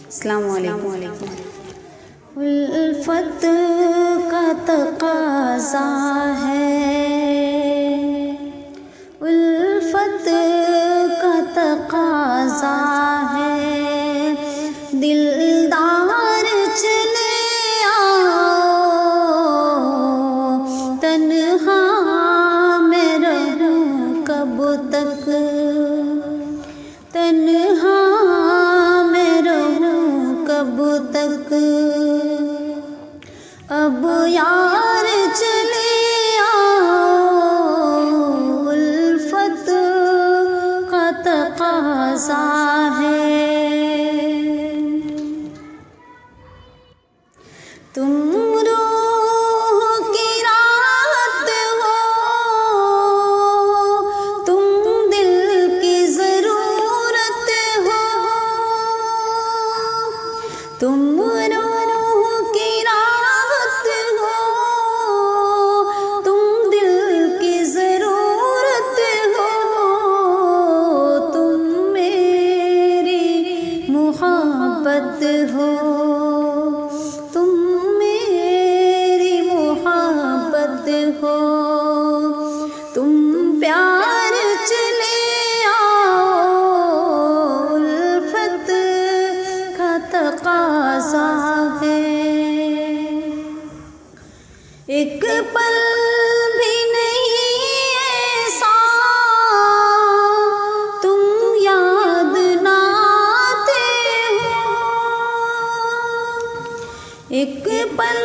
अस्सलाम वालेकुम। उल्फत का तकाज़ा है, उल्फत का तकाज़ा है, दिलदार चले आओ, तन्हा मैं रहूं कब तक, तन्हा मैं रहूं कब तक। अब यार चले आओ, उल्फत का तकाज़ा है। तुम रूह की राहत हो, तुम दिल की ज़रूरत हो, तुम रूह की राहत हो, तुम दिल की ज़रूरत हो, तुम मेरी मोहब्बत हो, तुम मेरी मोहब्बत हो। तुम प्यार चले आओ, उल्फत का तकाज़ा है। एक पल भी नहीं ऐसा तुम याद ना आते हो, एक पल